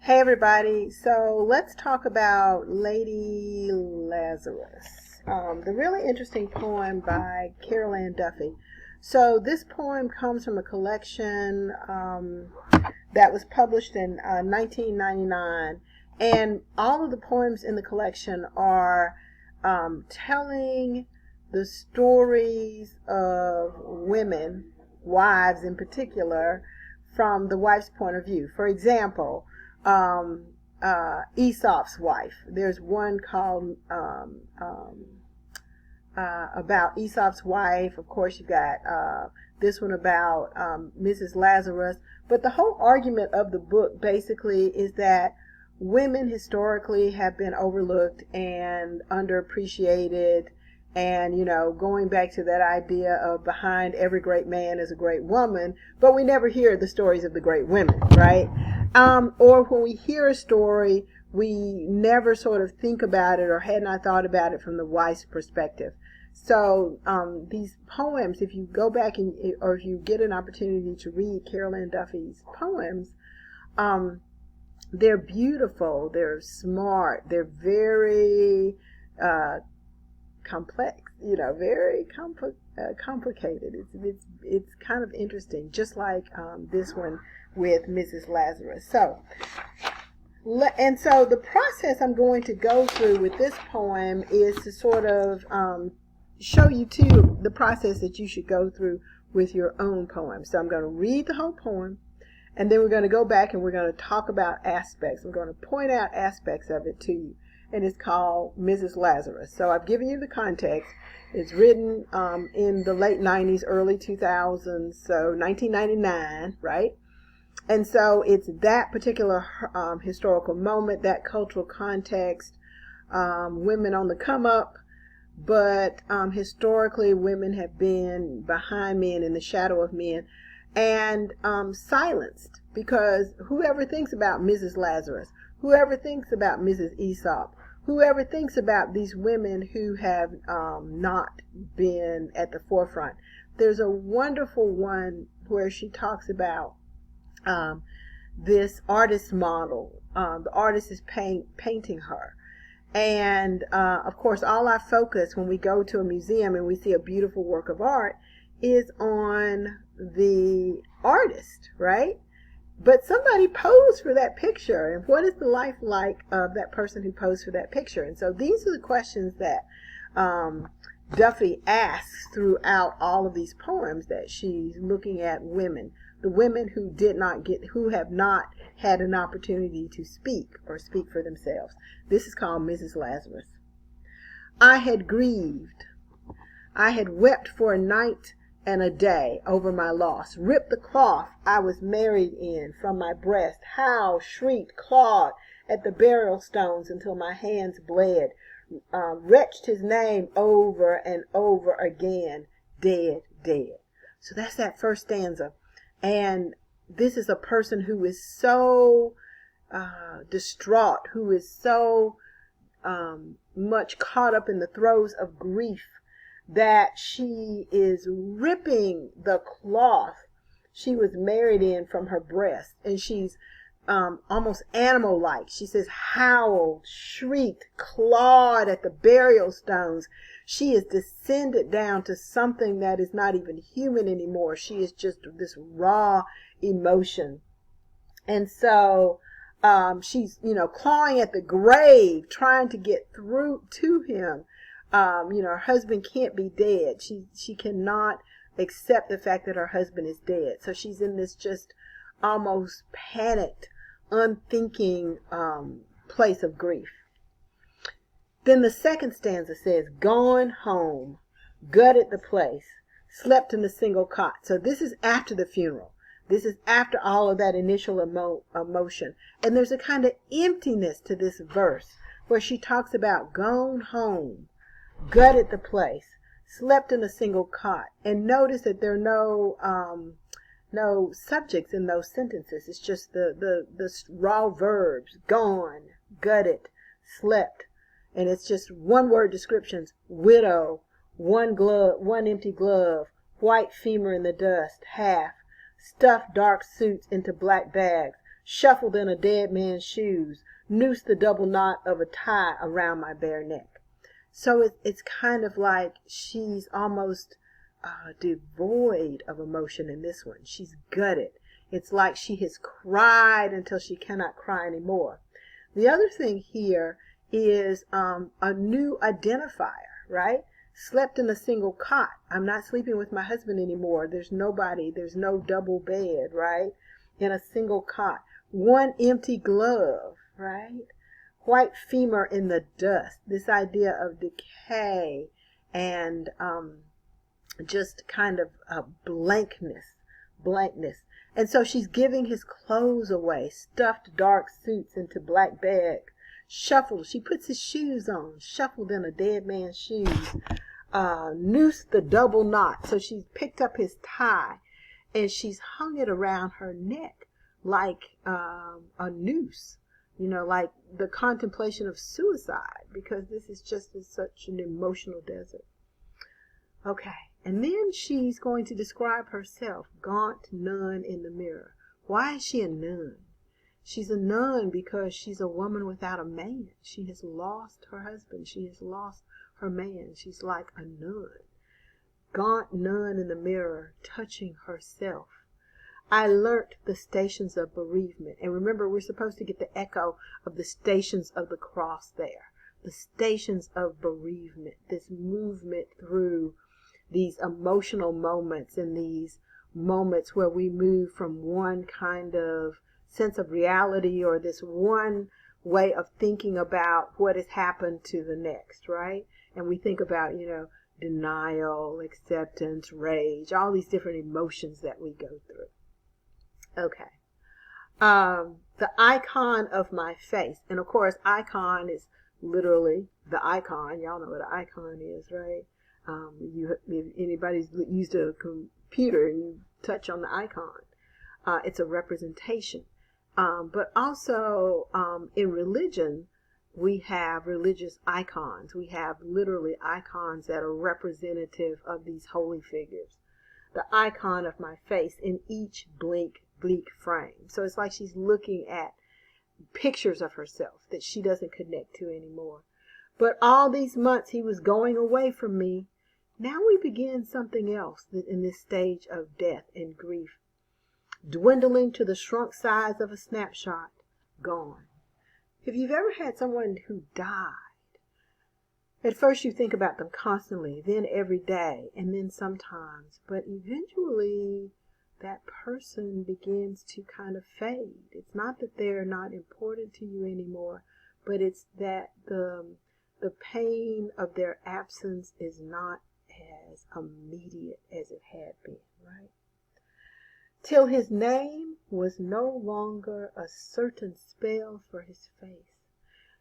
Hey everybody, so let's talk about Lady Lazarus. The really interesting poem by Carol Ann Duffy. So this poem comes from a collection that was published in 1999, and all of the poems in the collection are telling the stories of women, wives in particular, from the wife's point of view. For example, Aesop's wife. There's one called about Aesop's wife. Of course, you got this one about Mrs. Lazarus. But the whole argument of the book basically is that women historically have been overlooked and underappreciated. And, going back to that idea of behind every great man is a great woman, but we never hear the stories of the great women, right? Or when we hear a story, we never sort of think about it or had not thought about it from the wife's perspective. So these poems, if you go back or if you get an opportunity to read Carol Ann Duffy's poems, they're beautiful, they're smart, they're very complex, very complicated. It's kind of interesting, just like this one with Mrs. Lazarus. So the process I'm going to go through with this poem is to sort of show you too the process that you should go through with your own poem. So I'm going to read the whole poem, and then we're going to go back and we're going to talk about aspects. I'm going to point out aspects of it to you. And it's called Mrs. Lazarus. So I've given you the context. It's written in the late 90s, early 2000s, so 1999, right? And so it's that particular historical moment, that cultural context, women on the come up, but historically women have been behind men, in the shadow of men, and silenced, because whoever thinks about Mrs. Lazarus, whoever thinks about Mrs. Aesop, whoever thinks about these women who have not been at the forefront. There's a wonderful one where she talks about this artist model. The artist is painting her. And of course, all our focus when we go to a museum and we see a beautiful work of art is on the artist, right? But somebody posed for that picture, and what is the life like of that person who posed for that picture? And so these are the questions that Duffy asks throughout all of these poems, that she's looking at women, the women who have not had an opportunity to speak or speak for themselves. This is called Mrs. Lazarus. I had grieved. I had wept for a night and a day over my loss, ripped the cloth I was married in from my breast, howled, shrieked, clawed at the burial stones until my hands bled, retched his name over and over again, dead, dead. So that's that first stanza. And this is a person who is so distraught, who is so much caught up in the throes of grief, that she is ripping the cloth she was married in from her breast, and she's almost animal-like. She says howled, shrieked, clawed at the burial stones. She is descended down to something that is not even human anymore. She is just this raw emotion. And so she's, clawing at the grave, trying to get through to him. Her husband can't be dead. She cannot accept the fact that her husband is dead. So she's in this just almost panicked, unthinking place of grief. Then the second stanza says, gone home, gutted the place, slept in the single cot. So this is after the funeral. This is after all of that initial emotion. And there's a kind of emptiness to this verse where she talks about gone home, gutted the place, slept in a single cot. And notice that there are no subjects in those sentences. It's just the raw verbs: gone, gutted, slept. And it's just one word descriptions: widow, one empty glove, white femur in the dust, half, stuffed dark suits into black bags, shuffled in a dead man's shoes, noosed the double knot of a tie around my bare neck. So it's kind of like she's almost devoid of emotion in this one. She's gutted. It's like she has cried until she cannot cry anymore. The other thing here is a new identifier, right? Slept in a single cot. I'm not sleeping with my husband anymore. There's nobody. There's no double bed, right? In a single cot. One empty glove, right? White femur in the dust. This idea of decay and just kind of blankness. And so she's giving his clothes away, stuffed dark suits into black bags, shuffled. She puts his shoes on, shuffled in a dead man's shoes, noosed the double knot. So she's picked up his tie and she's hung it around her neck like a noose, like the contemplation of suicide, because this is just such an emotional desert. Okay. And then she's going to describe herself, gaunt nun in the mirror. Why is she a nun? She's a nun because she's a woman without a man. She has lost her husband. She has lost her man. She's like a nun. Gaunt nun in the mirror, touching herself. I learnt the stations of bereavement. And remember, we're supposed to get the echo of the stations of the cross there. The stations of bereavement, this movement through these emotional moments and these moments where we move from one kind of sense of reality or this one way of thinking about what has happened to the next, right? And we think about, denial, acceptance, rage, all these different emotions that we go through. Okay. The icon of my face. And of course, icon is literally the icon. Y'all know what an icon is, right? If anybody's used a computer and you touch on the icon, it's a representation. But also in religion, we have religious icons. We have literally icons that are representative of these holy figures. The icon of my face in each bleak frame. So it's like she's looking at pictures of herself that she doesn't connect to anymore. But all these months he was going away from me. Now we begin something else in this stage of death and grief. Dwindling to the shrunk size of a snapshot, gone. If you've ever had someone who died, at first you think about them constantly, then every day, and then sometimes. But eventually that person begins to kind of fade. It's not that they're not important to you anymore, but it's that the pain of their absence is not as immediate as it had been, right? Till his name was no longer a certain spell for his face.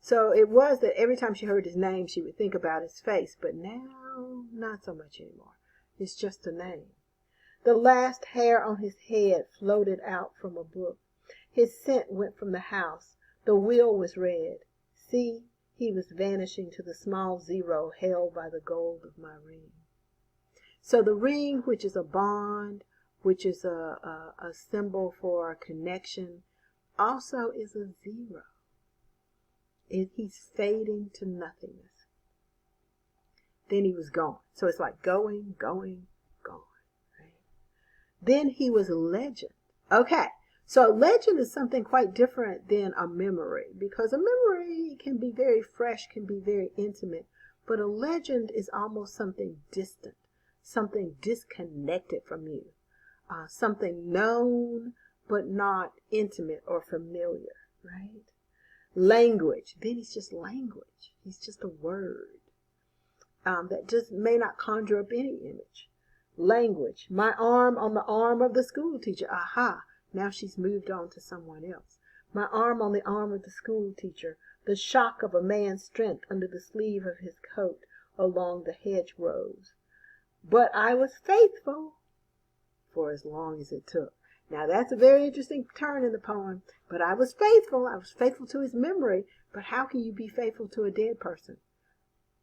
So it was that every time she heard his name, she would think about his face, but now, not so much anymore. It's just a name. The last hair on his head floated out from a book. His scent went from the house. The wheel was red. See, he was vanishing to the small zero held by the gold of my ring. So the ring, which is a bond, which is a symbol for a connection, also is a zero. He's fading to nothingness. Then he was gone. So it's like going, gone. Right? Then he was a legend. Okay, so a legend is something quite different than a memory, because a memory can be very fresh, can be very intimate, but a legend is almost something distant, something disconnected from you, something known but not intimate or familiar, right? Language, then it's just language. It's just a word that just may not conjure up any image. Language, my arm on the arm of the school teacher. Aha, now she's moved on to someone else. My arm on the arm of the school teacher, the shock of a man's strength under the sleeve of his coat along the hedgerows. But I was faithful for as long as it took. Now that's a very interesting turn in the poem. But I was faithful. I was faithful to his memory. But how can you be faithful to a dead person?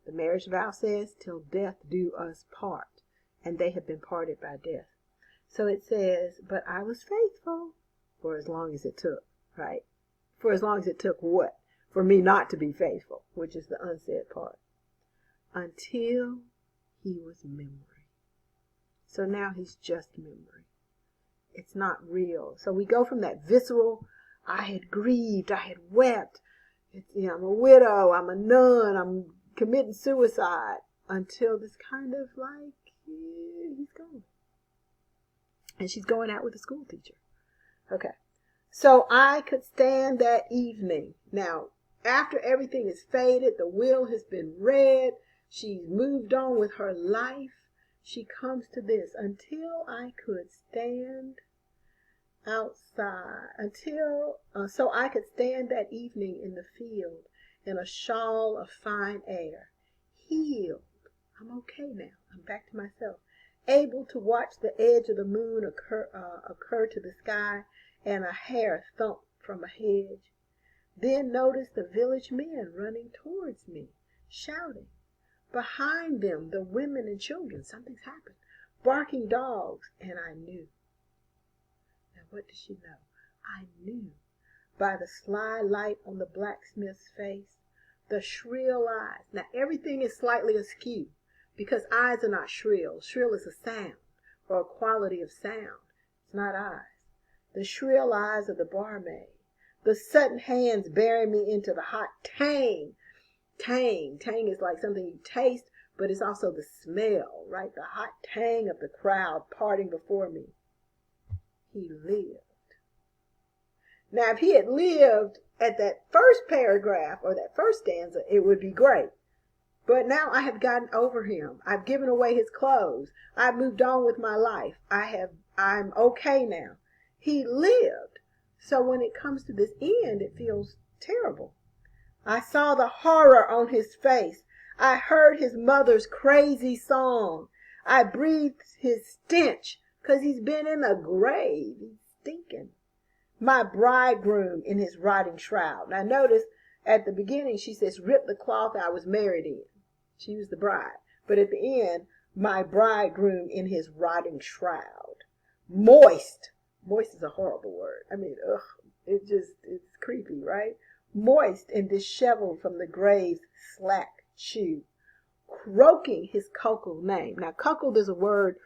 The marriage vow says, till death do us part. And they have been parted by death. So it says, but I was faithful for as long as it took. right? For as long as it took what? For me not to be faithful, which is the unsaid part. Until he was memory. So now he's just memory. It's not real. So we go from that visceral, I had grieved, I had wept, I'm a widow, I'm a nun, I'm committing suicide, until this kind of like, he's gone. And she's going out with a school teacher. Okay. So I could stand that evening. Now, after everything is faded, the will has been read, she's moved on with her life, she comes to this, until I could stand outside, so I could stand that evening in the field in a shawl of fine air, healed. I'm okay now. I'm back to myself. Able to watch the edge of the moon occur to the sky and a hare thump from a hedge. Then notice the village men running towards me, shouting. Behind them, the women and children, something's happened, barking dogs, and I knew. Now what did she know? I knew. By the sly light on the blacksmith's face, the shrill eyes. Now everything is slightly askew, because eyes are not shrill. Shrill is a sound, or a quality of sound. It's not eyes. The shrill eyes of the barmaid. The sudden hands bearing me into the hot tang. Tang is like something you taste, but it's also the smell, right? The hot tang of the crowd parting before me. He lived. Now, if he had lived at that first paragraph or that first stanza, it would be great. But now I have gotten over him. I've given away his clothes. I've moved on with my life. I'm okay now. He lived. So when it comes to this end, it feels terrible. I saw the horror on his face. I heard his mother's crazy song. I breathed his stench, 'cause he's been in the grave. He's stinking. My bridegroom in his rotting shroud. Now notice at the beginning she says, rip the cloth I was married in. She was the bride. But at the end, my bridegroom in his rotting shroud. Moist. Moist is a horrible word. I mean, it's creepy, right? Moist and disheveled from the grave's slack chew. Croaking his cuckold name. Now, cuckold is a word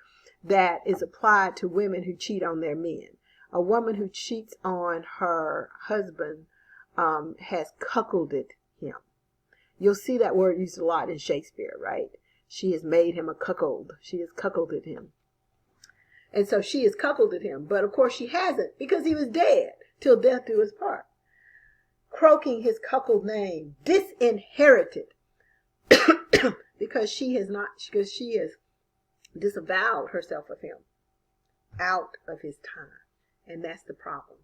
that is applied to women who cheat on their men. A woman who cheats on her husband has cuckolded him. You'll see that word used a lot in Shakespeare, right? She has made him a cuckold. She has cuckolded him. And so she has cuckolded him. But of course she hasn't, because he was dead till death do us part. Croaking his cuckold name, disinherited, because she has disavowed herself of him, out of his time. And that's the problem.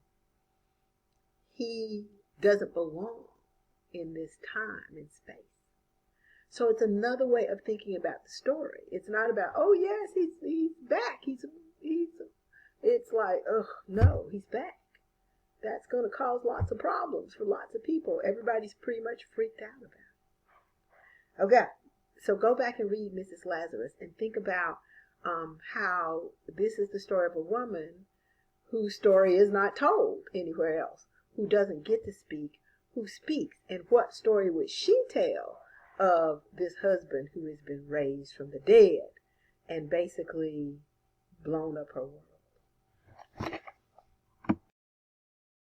He doesn't belong in this time and space. So it's another way of thinking about the story. It's not about, oh yes, he's back. It's like, no, he's back. That's going to cause lots of problems for lots of people. Everybody's pretty much freaked out about it. Okay, so go back and read Mrs. Lazarus and think about how this is the story of a woman whose story is not told anywhere else, who doesn't get to speak, who speaks, and what story would she tell of this husband who has been raised from the dead and basically blown up her world.